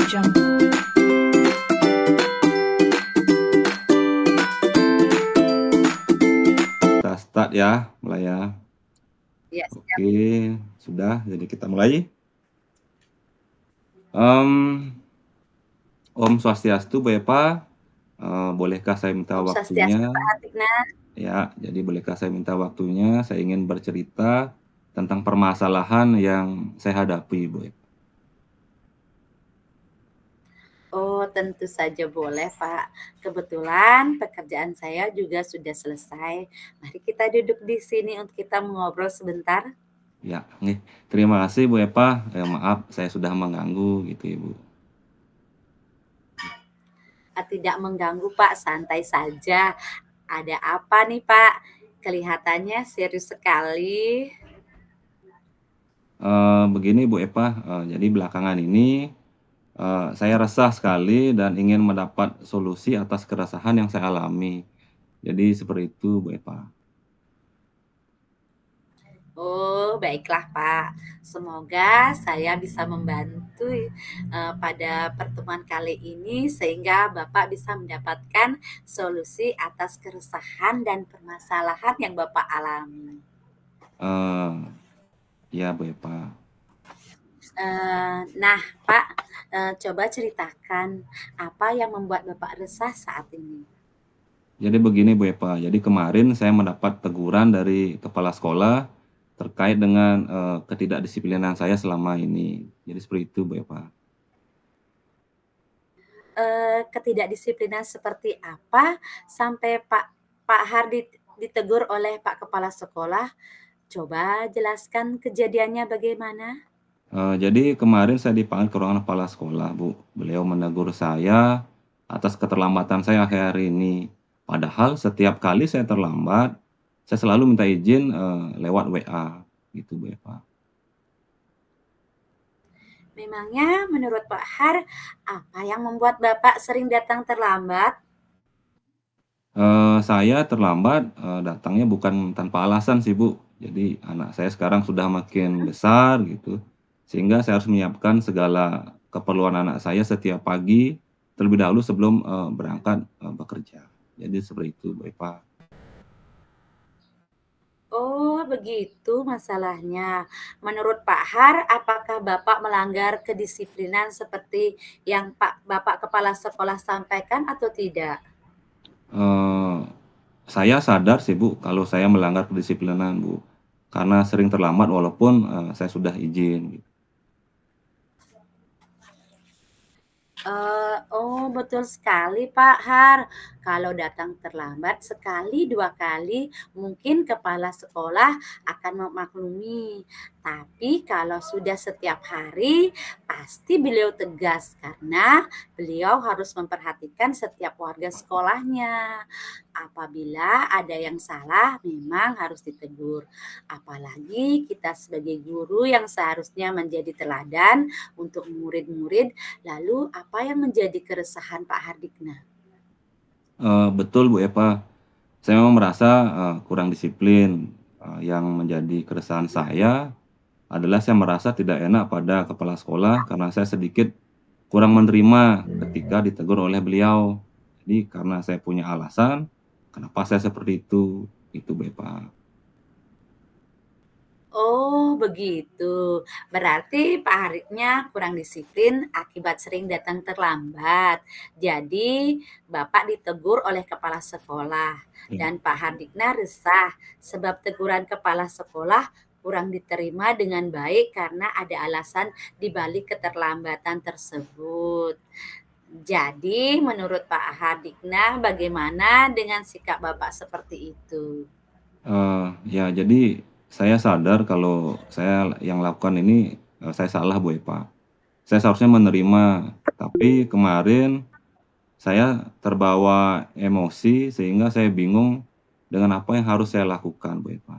Jungle. Kita start ya, mulai ya. Ya, siap. Oke, sudah. Jadi kita mulai. Om Swastiastu, Bu Epa. Bolehkah saya minta Om waktunya? Swastiastu, Pak Hartikna. Ya, jadi bolehkah saya minta waktunya? Saya ingin bercerita tentang permasalahan yang saya hadapi, Bu Epa. Oh, tentu saja boleh, Pak. Kebetulan pekerjaan saya juga sudah selesai. Mari kita duduk di sini untuk kita mengobrol sebentar. Ya, nih. Terima kasih, Bu Epa. Maaf, saya sudah mengganggu gitu, Ibu. Tidak mengganggu, Pak. Santai saja. Ada apa nih, Pak? Kelihatannya serius sekali. Begini, Bu Epa. Jadi belakangan ini saya resah sekali dan ingin mendapat solusi atas keresahan yang saya alami. Jadi seperti itu, Bu Epa. Oh, baiklah, Pak. Semoga saya bisa membantu pada pertemuan kali ini sehingga Bapak bisa mendapatkan solusi atas keresahan dan permasalahan yang Bapak alami. Ya, Bu Epa. Nah, Pak, coba ceritakan apa yang membuat Bapak resah saat ini. Jadi begini, Bu Epa. Jadi kemarin saya mendapat teguran dari kepala sekolah terkait dengan ketidakdisiplinan saya selama ini. Jadi seperti itu, Bu Epa. Ketidakdisiplinan seperti apa sampai Pak Hardi ditegur oleh Pak Kepala Sekolah? Coba jelaskan kejadiannya bagaimana? Jadi kemarin saya dipanggil ke ruangan kepala sekolah, Bu. Beliau menegur saya atas keterlambatan saya akhir hari ini. Padahal setiap kali saya terlambat, saya selalu minta izin lewat WA, gitu, Bu Eva. Memangnya menurut Pak Har, apa yang membuat Bapak sering datang terlambat? Saya terlambat datangnya bukan tanpa alasan sih, Bu. Jadi anak saya sekarang sudah makin besar gitu, sehingga saya harus menyiapkan segala keperluan anak saya setiap pagi terlebih dahulu sebelum berangkat bekerja. Jadi seperti itu, Bu Eva. Oh, begitu masalahnya. Menurut Pak Har, apakah Bapak melanggar kedisiplinan seperti yang Bapak Kepala Sekolah sampaikan atau tidak? Saya sadar sih, Bu, kalau saya melanggar kedisiplinan, Bu. Karena sering terlambat walaupun saya sudah izin. Oh, betul sekali Pak Har. Kalau datang terlambat sekali, 2 kali, mungkin kepala sekolah akan memaklumi. Tapi kalau sudah setiap hari, pasti beliau tegas karena beliau harus memperhatikan setiap warga sekolahnya. Apabila ada yang salah, memang harus ditegur. Apalagi kita sebagai guru yang seharusnya menjadi teladan untuk murid-murid. Lalu apa yang menjadi keresahan Pak Hardikna? Betul, Bu Eva. Saya memang merasa kurang disiplin. Yang menjadi keresahan saya adalah saya merasa tidak enak pada kepala sekolah karena saya sedikit kurang menerima ketika ditegur oleh beliau. Jadi karena saya punya alasan, kenapa saya seperti itu, Bu Eva. Oh, begitu. Berarti Pak Hariknya kurang disiplin akibat sering datang terlambat. Jadi, Bapak ditegur oleh kepala sekolah dan Pak Hardikna resah sebab teguran kepala sekolah kurang diterima dengan baik karena ada alasan di balik keterlambatan tersebut. Jadi, menurut Pak Hardikna, bagaimana dengan sikap Bapak seperti itu? Ya, jadi saya sadar kalau saya yang lakukan ini saya salah, Bu Eva. Saya seharusnya menerima, tapi kemarin saya terbawa emosi sehingga saya bingung dengan apa yang harus saya lakukan, Bu Eva.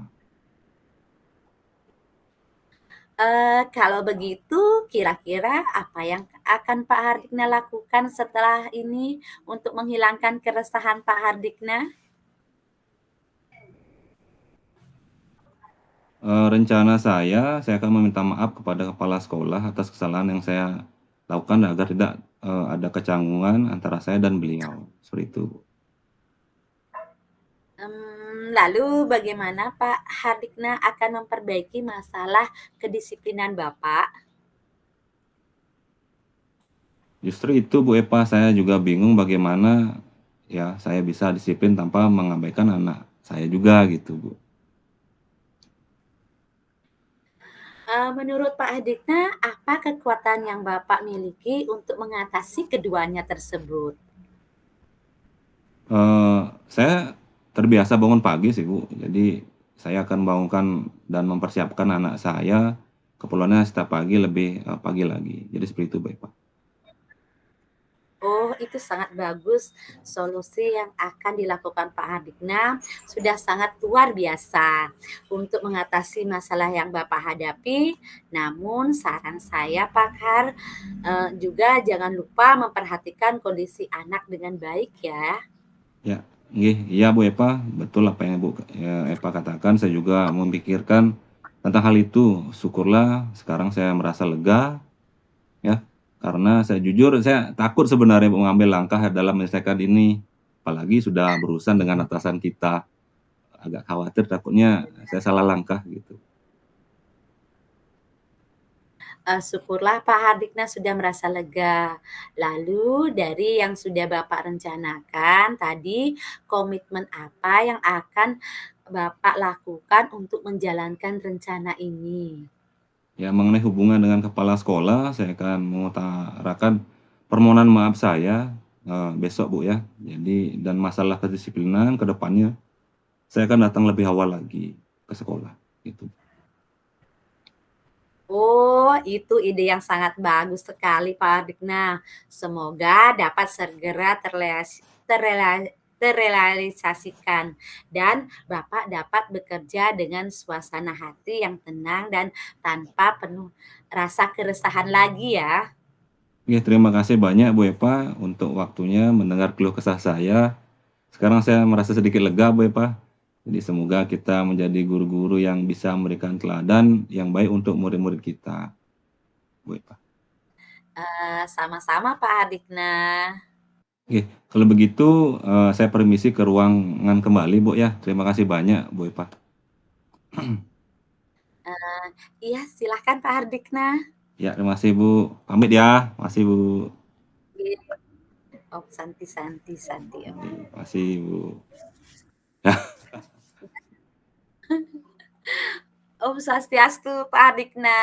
Kalau begitu, kira-kira apa yang akan Pak Hardikna lakukan setelah ini untuk menghilangkan keresahan Pak Hardikna? Rencana saya akan meminta maaf kepada kepala sekolah atas kesalahan yang saya lakukan agar tidak, ada kecanggungan antara saya dan beliau, seperti itu. Lalu bagaimana Pak Hardikna akan memperbaiki masalah kedisiplinan Bapak? Justru itu Bu Eva, saya juga bingung bagaimana ya saya bisa disiplin tanpa mengabaikan anak saya juga gitu, Bu. Menurut Pak Hardikna, apa kekuatan yang Bapak miliki untuk mengatasi keduanya tersebut? Saya terbiasa bangun pagi sih, Bu. Jadi saya akan bangunkan dan mempersiapkan anak saya keperluannya setiap pagi lebih, pagi lagi. Jadi seperti itu, Bu Eva. Oh, itu sangat bagus. Solusi yang akan dilakukan Pak Hardikna sudah sangat luar biasa untuk mengatasi masalah yang Bapak hadapi. Namun saran saya Pak Har, juga jangan lupa memperhatikan kondisi anak dengan baik ya. Ya, nggih, iya Bu Eva, betul apa yang Eva katakan, saya juga memikirkan tentang hal itu. Syukurlah sekarang saya merasa lega ya, karena saya jujur saya takut sebenarnya mengambil langkah dalam menyelesaikan ini, apalagi sudah berurusan dengan atasan kita. Agak khawatir takutnya saya salah langkah gitu. Syukurlah Pak Hardikna sudah merasa lega. Lalu dari yang sudah Bapak rencanakan tadi, komitmen apa yang akan Bapak lakukan untuk menjalankan rencana ini? Ya mengenai hubungan dengan kepala sekolah, saya akan mengutarakan permohonan maaf saya, besok Bu ya. Jadi dan masalah kedisiplinan ke depannya, saya akan datang lebih awal lagi ke sekolah, gitu. Oh, itu ide yang sangat bagus sekali Pak Hardikna. Semoga dapat segera terrealisasikan dan Bapak dapat bekerja dengan suasana hati yang tenang dan tanpa penuh rasa keresahan lagi ya. Oke, terima kasih banyak Bu Eva untuk waktunya mendengar keluh kesah saya. Sekarang saya merasa sedikit lega Bu Eva. Jadi semoga kita menjadi guru-guru yang bisa memberikan teladan yang baik untuk murid-murid kita, Bu Eva. Sama-sama Pak Hardikna. Oke, kalau begitu, saya permisi ke ruangan kembali Bu ya. Terima kasih banyak Bu Eva. Iya, silahkan Pak Hardikna. Ya, terima kasih Bu. Pamit ya. Makasih Bu. Oh, Santi, Santi, Santi. Oh. Makasih Bu. Ya, Om Swastiastu, Pak Hardikna.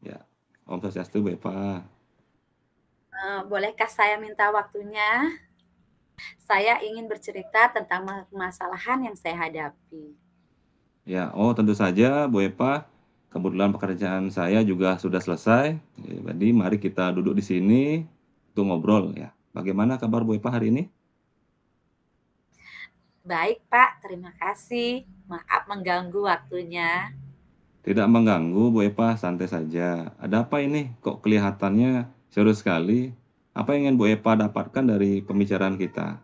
ya. Om Swastiastu Bu Eva. Bolehkah saya minta waktunya? Saya ingin bercerita tentang permasalahan yang saya hadapi. Ya, oh tentu saja Bu Eva. Kebetulan pekerjaan saya juga sudah selesai. Jadi mari kita duduk di sini untuk ngobrol ya. Bagaimana kabar Bu Eva hari ini? Baik, Pak. Terima kasih. Maaf mengganggu waktunya. Tidak mengganggu Bu Eva, santai saja. Ada apa ini? Kok kelihatannya serius sekali? Apa yang ingin Bu Eva dapatkan dari pembicaraan kita?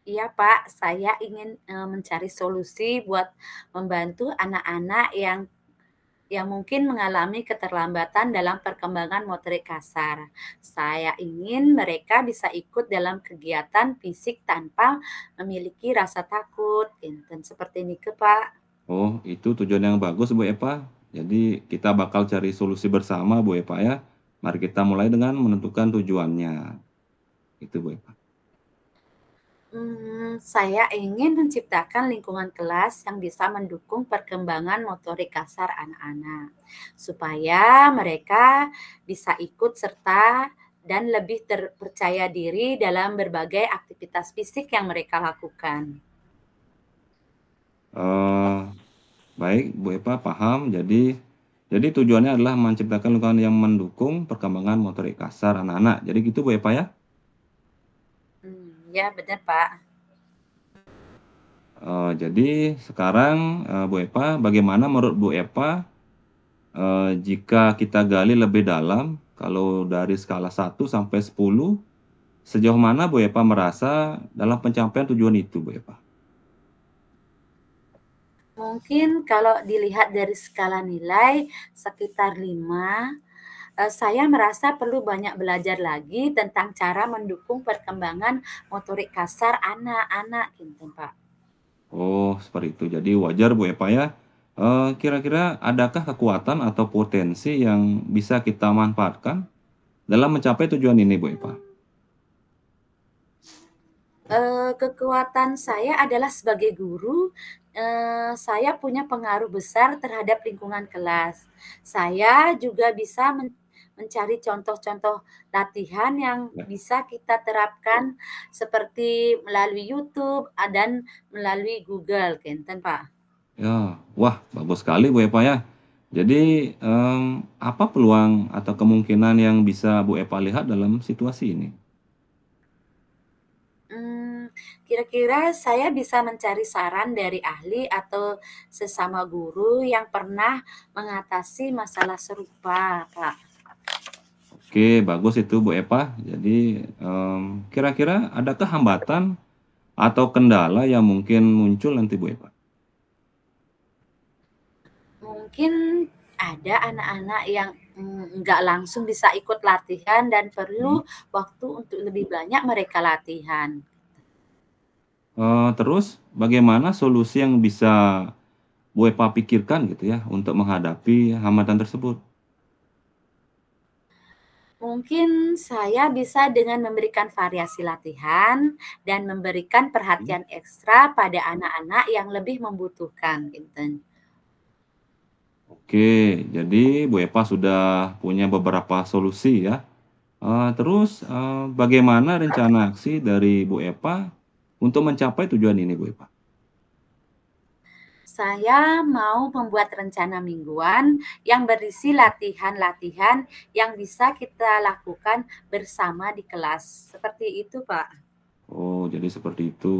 Iya, Pak. Saya ingin mencari solusi buat membantu anak-anak yang mungkin mengalami keterlambatan dalam perkembangan motorik kasar. Saya ingin mereka bisa ikut dalam kegiatan fisik tanpa memiliki rasa takut. Enten seperti ini ke Pak. Oh, itu tujuan yang bagus Bu Eva. Jadi kita bakal cari solusi bersama Bu Eva ya. Mari kita mulai dengan menentukan tujuannya. Itu Bu Eva. Saya ingin menciptakan lingkungan kelas yang bisa mendukung perkembangan motorik kasar anak-anak, supaya mereka bisa ikut serta dan lebih terpercaya diri dalam berbagai aktivitas fisik yang mereka lakukan. Eh, baik Bu Eva paham. Jadi tujuannya adalah menciptakan lingkungan yang mendukung perkembangan motorik kasar anak-anak. Jadi gitu Bu Eva ya. Ya benar Pak. Jadi sekarang, Bu Eva, bagaimana menurut Bu Eva, jika kita gali lebih dalam, kalau dari skala 1 sampai 10, sejauh mana Bu Eva merasa dalam pencapaian tujuan itu, Bu Eva? Mungkin kalau dilihat dari skala nilai sekitar 5, saya merasa perlu banyak belajar lagi tentang cara mendukung perkembangan motorik kasar anak-anak gitu, Pak. Oh, seperti itu. Jadi wajar Bu Eva ya. Kira-kira adakah kekuatan atau potensi yang bisa kita manfaatkan dalam mencapai tujuan ini Bu Eva? Kekuatan saya adalah sebagai guru, saya punya pengaruh besar terhadap lingkungan kelas. Saya juga bisa mencari contoh-contoh latihan yang Ya. bisa kita terapkan seperti melalui YouTube, dan melalui Google, kinten, Pak. Ya, wah bagus sekali Bu Eva ya. Jadi, apa peluang atau kemungkinan yang bisa Bu Eva lihat dalam situasi ini? Kira-kira saya bisa mencari saran dari ahli atau sesama guru yang pernah mengatasi masalah serupa, Kak. Oke, bagus itu Bu Eva. Jadi, kira-kira adakah hambatan atau kendala yang mungkin muncul nanti Bu Eva? Mungkin ada anak-anak yang nggak langsung bisa ikut latihan dan perlu Mhm. waktu untuk lebih banyak mereka latihan. Terus bagaimana solusi yang bisa Bu Eva pikirkan gitu ya untuk menghadapi hambatan tersebut? Mungkin saya bisa dengan memberikan variasi latihan dan memberikan Mhm. perhatian ekstra pada anak-anak yang lebih membutuhkan, gitu. Oke, jadi Bu Eva sudah punya beberapa solusi ya. Terus, bagaimana rencana aksi dari Bu Eva untuk mencapai tujuan ini Bu Eva? Saya mau membuat rencana mingguan yang berisi latihan-latihan yang bisa kita lakukan bersama di kelas. Seperti itu, Pak. Oh, jadi seperti itu.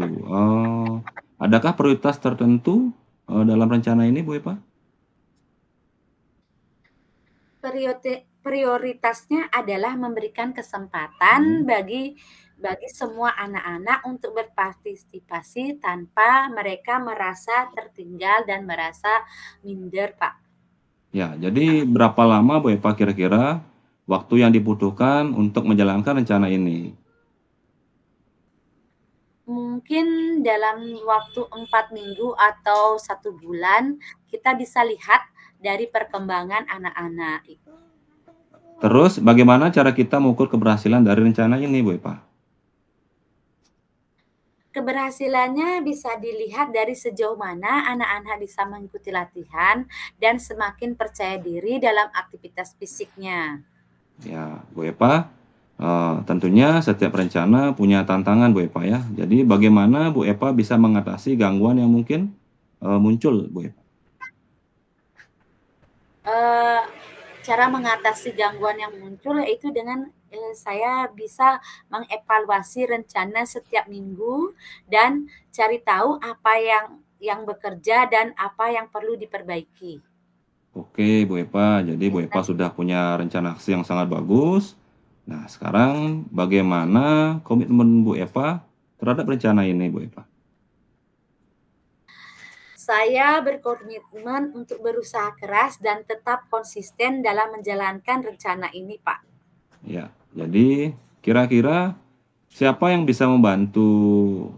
Adakah prioritas tertentu, dalam rencana ini Bu Eva? Prioritasnya adalah memberikan kesempatan Mhm. bagi semua anak-anak untuk berpartisipasi tanpa mereka merasa tertinggal dan merasa minder, Pak. Ya, jadi berapa lama Bu Eva kira-kira waktu yang dibutuhkan untuk menjalankan rencana ini? Mungkin dalam waktu 4 minggu atau 1 bulan, kita bisa lihat dari perkembangan anak-anak. Terus bagaimana cara kita mengukur keberhasilan dari rencana ini Bu Eva? Keberhasilannya bisa dilihat dari sejauh mana anak-anak bisa mengikuti latihan dan semakin percaya diri dalam aktivitas fisiknya. Ya, Bu Eva, tentunya setiap rencana punya tantangan Bu Eva ya. Jadi bagaimana Bu Eva bisa mengatasi gangguan yang mungkin, muncul Bu Eva? Eee, Cara mengatasi gangguan yang muncul yaitu dengan, saya bisa mengevaluasi rencana setiap minggu dan cari tahu apa yang bekerja dan apa yang perlu diperbaiki. Oke Bu Eva, jadi Bu Eva sudah punya rencana aksi yang sangat bagus. Nah sekarang bagaimana komitmen Bu Eva terhadap rencana ini Bu Eva? Saya berkomitmen untuk berusaha keras dan tetap konsisten dalam menjalankan rencana ini, Pak. Ya, jadi kira-kira siapa yang bisa membantu,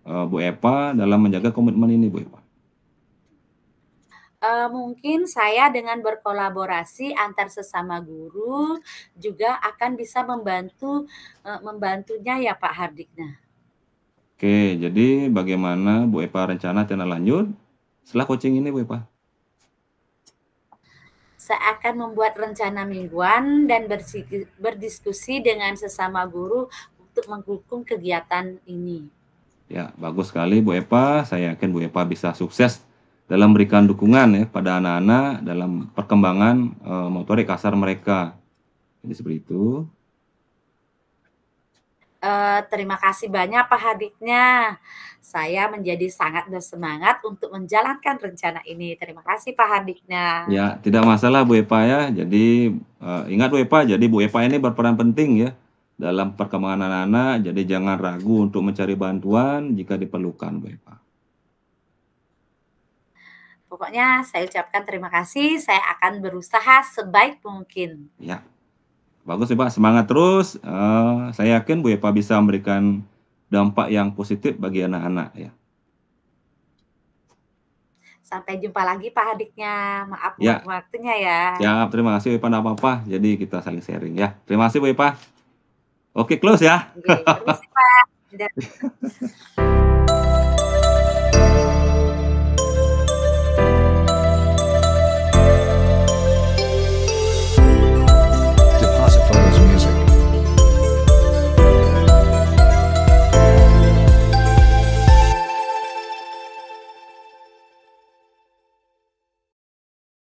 Bu Eva dalam menjaga komitmen ini Bu Eva? Mungkin saya dengan berkolaborasi antar sesama guru juga akan bisa membantunya ya, Pak Hardikna. Oke, jadi bagaimana Bu Eva rencana tindak lanjut setelah coaching ini Bu Eva? Saya akan membuat rencana mingguan dan berdiskusi dengan sesama guru untuk mendukung kegiatan ini. Ya, bagus sekali Bu Eva. Saya yakin Bu Eva bisa sukses dalam memberikan dukungan ya pada anak-anak dalam perkembangan, motorik kasar mereka. Jadi seperti itu. Terima kasih banyak Pak Hardiknya. Saya menjadi sangat bersemangat untuk menjalankan rencana ini. Terima kasih Pak Hardiknya. Ya, tidak masalah Bu Eva ya. Jadi, ingat Bu Eva, jadi Bu Eva ini berperan penting ya dalam perkembangan anak-anak, jadi jangan ragu untuk mencari bantuan jika diperlukan Bu Eva. Pokoknya saya ucapkan terima kasih, saya akan berusaha sebaik mungkin. Ya, bagus sih, Pak, semangat terus, saya yakin Bu Epa bisa memberikan dampak yang positif bagi anak-anak ya. Sampai jumpa lagi Pak adiknya, maaf Ya, mengganggu waktunya ya. siap, terima kasih Bu Epa, nggak apa-apa, jadi kita saling sharing ya. Terima kasih Bu Epa. Oke, close ya. Oke, permisi Pak. Dadah.